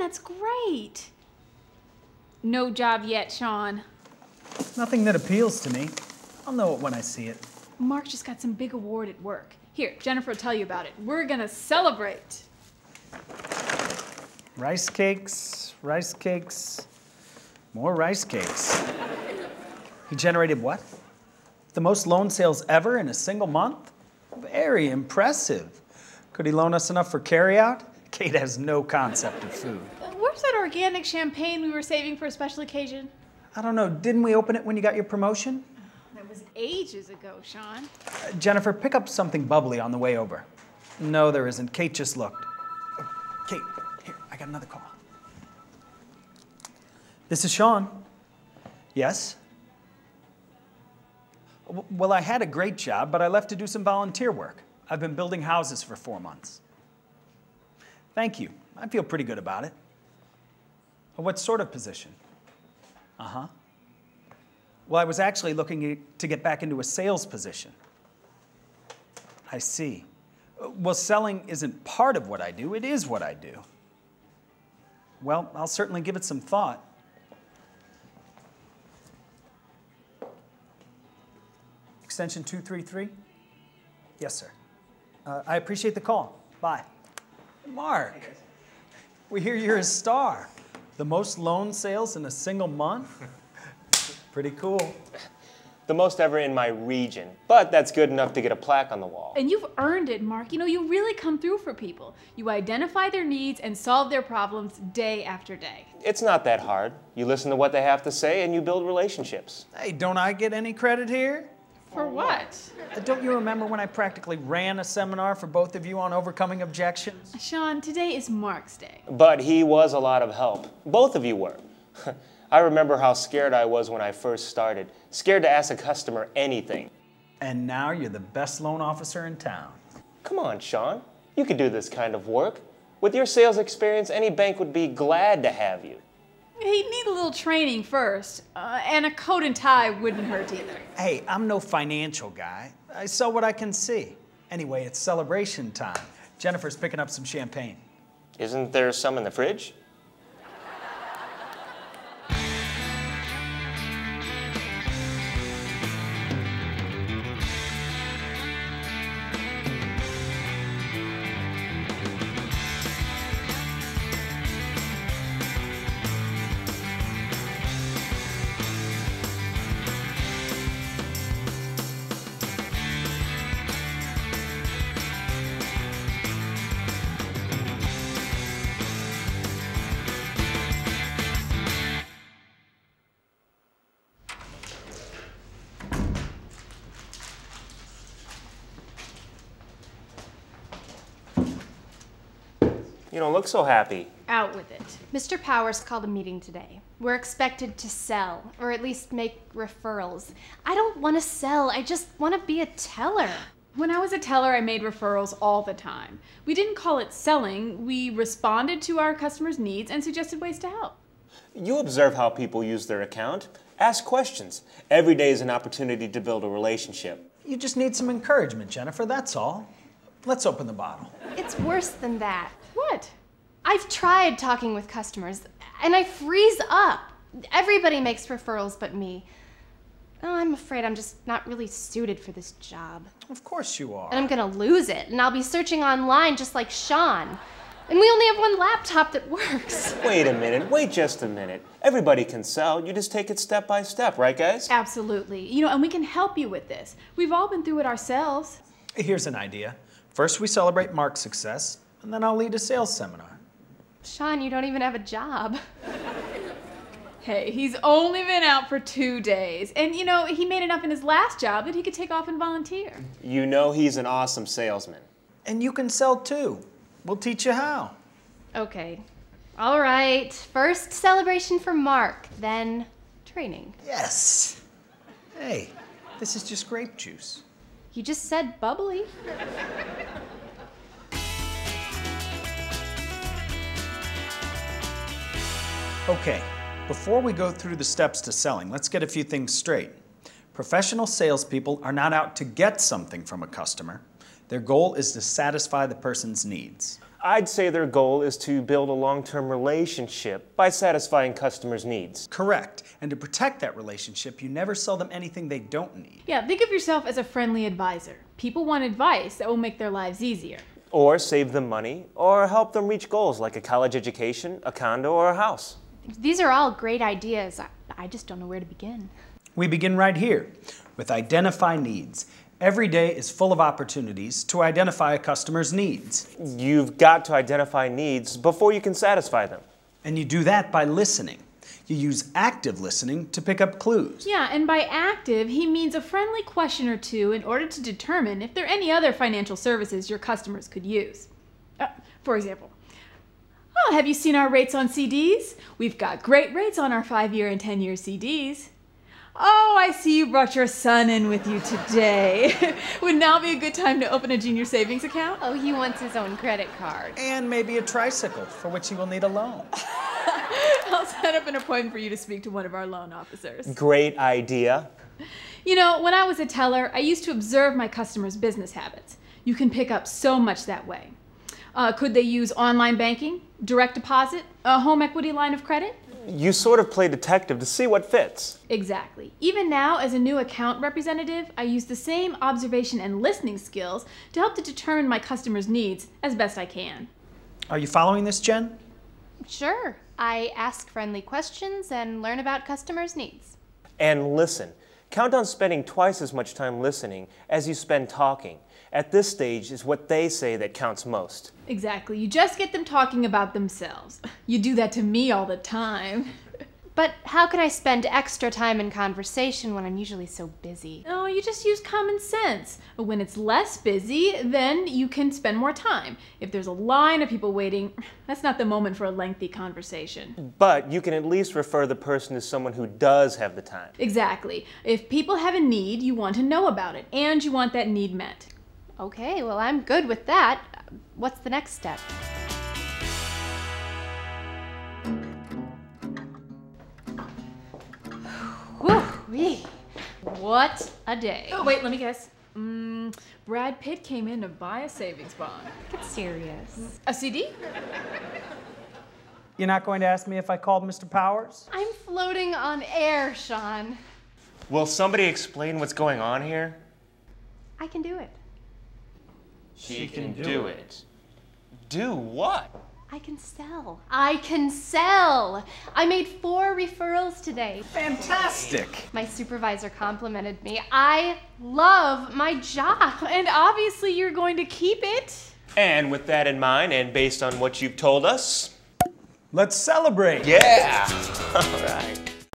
that's great. No job yet, Sean. Nothing that appeals to me. I'll know it when I see it. Mark just got some big award at work. Here, Jennifer will tell you about it. We're gonna celebrate. Rice cakes, more rice cakes. He generated what? The most loan sales ever in a single month? Very impressive. Could he loan us enough for carryout? Kate has no concept of food. Where's that organic champagne we were saving for a special occasion? I don't know, didn't we open it when you got your promotion? That was ages ago, Sean. Jennifer, pick up something bubbly on the way over. No, there isn't. Kate just looked. Oh, Kate, here, I got another call. This is Sean. Yes? Well, I had a great job, but I left to do some volunteer work. I've been building houses for 4 months. Thank you. I feel pretty good about it. What sort of position? Uh-huh. Well, I was actually looking to get back into a sales position. I see. Well, selling isn't part of what I do. It is what I do. Well, I'll certainly give it some thought. Extension 233? Yes, sir. I appreciate the call. Bye. Mark, we hear you're a star. The most loan sales in a single month? Pretty cool. The most ever in my region, but that's good enough to get a plaque on the wall. And you've earned it, Mark. You know, you really come through for people. You identify their needs and solve their problems day after day. It's not that hard. You listen to what they have to say and you build relationships. Hey, don't I get any credit here? For what? Don't you remember when I practically ran a seminar for both of you on overcoming objections? Sean, today is Mark's day. But he was a lot of help. Both of you were. I remember how scared I was when I first started. Scared to ask a customer anything. And now you're the best loan officer in town. Come on, Sean. You could do this kind of work. With your sales experience, any bank would be glad to have you. He'd need a little training first, and a coat and tie wouldn't hurt either. Hey, I'm no financial guy. I sell what I can see. Anyway, it's celebration time. Jennifer's picking up some champagne. Isn't there some in the fridge? You don't look so happy. Out with it. Mr. Powers called a meeting today. We're expected to sell, or at least make referrals. I don't want to sell, I just want to be a teller. When I was a teller, I made referrals all the time. We didn't call it selling. We responded to our customers' needs and suggested ways to help. You observe how people use their account. Ask questions. Every day is an opportunity to build a relationship. You just need some encouragement, Jennifer, that's all. Let's open the bottle. It's worse than that. What? I've tried talking with customers, and I freeze up. Everybody makes referrals but me. Oh, I'm afraid I'm just not really suited for this job. Of course you are. And I'm gonna lose it, and I'll be searching online just like Sean. And we only have one laptop that works. Wait a minute, wait just a minute. Everybody can sell, you just take it step by step, right guys? Absolutely. You know, and we can help you with this. We've all been through it ourselves. Here's an idea. First we celebrate Mark's success, and then I'll lead a sales seminar. Sean, you don't even have a job. Hey, he's only been out for 2 days. And you know, he made enough in his last job that he could take off and volunteer. You know he's an awesome salesman. And you can sell too. We'll teach you how. Okay. All right. First celebration for Mark, then training. Yes. Hey, this is just grape juice. You just said bubbly. Okay, before we go through the steps to selling, let's get a few things straight. Professional salespeople are not out to get something from a customer. Their goal is to satisfy the person's needs. I'd say their goal is to build a long-term relationship by satisfying customers' needs. Correct. And to protect that relationship, you never sell them anything they don't need. Yeah, think of yourself as a friendly advisor. People want advice that will make their lives easier. Or save them money, or help them reach goals like a college education, a condo, or a house. These are all great ideas. I just don't know where to begin. We begin right here with identify needs. Every day is full of opportunities to identify a customer's needs. You've got to identify needs before you can satisfy them. And you do that by listening. You use active listening to pick up clues. Yeah, and by active, he means a friendly question or two in order to determine if there are any other financial services your customers could use. For example, oh, have you seen our rates on CDs? We've got great rates on our 5-year and 10-year CDs. Oh, I see you brought your son in with you today. Would now be a good time to open a junior savings account? Oh, he wants his own credit card. And maybe a tricycle, for which he will need a loan. I'll set up an appointment for you to speak to one of our loan officers. Great idea. You know, when I was a teller, I used to observe my customers' business habits. You can pick up so much that way. Could they use online banking, direct deposit, a home equity line of credit? You sort of play detective to see what fits. Exactly. Even now, as a new account representative, I use the same observation and listening skills to help to determine my customers' needs as best I can. Are you following this, Jen? Sure. I ask friendly questions and learn about customers' needs. And listen. Count on spending twice as much time listening as you spend talking. At this stage is what they say that counts most. Exactly. You just get them talking about themselves. You do that to me all the time. But how can I spend extra time in conversation when I'm usually so busy? Oh, you just use common sense. When it's less busy, then you can spend more time. If there's a line of people waiting, that's not the moment for a lengthy conversation. But you can at least refer the person to someone who does have the time. Exactly. If people have a need, you want to know about it, and you want that need met. Okay, well, I'm good with that. What's the next step? Whew-wee. What a day. Oh, wait, let me guess. Brad Pitt came in to buy a savings bond. Get serious. A CD? You're not going to ask me if I called Mr. Powers? I'm floating on air, Sean. Will somebody explain what's going on here? I can do it. She can do it. Do what? I can sell. I can sell. I made 4 referrals today. Fantastic! My supervisor complimented me. I love my job. And obviously you're going to keep it. And with that in mind, and based on what you've told us, Let's celebrate! yeah! All right.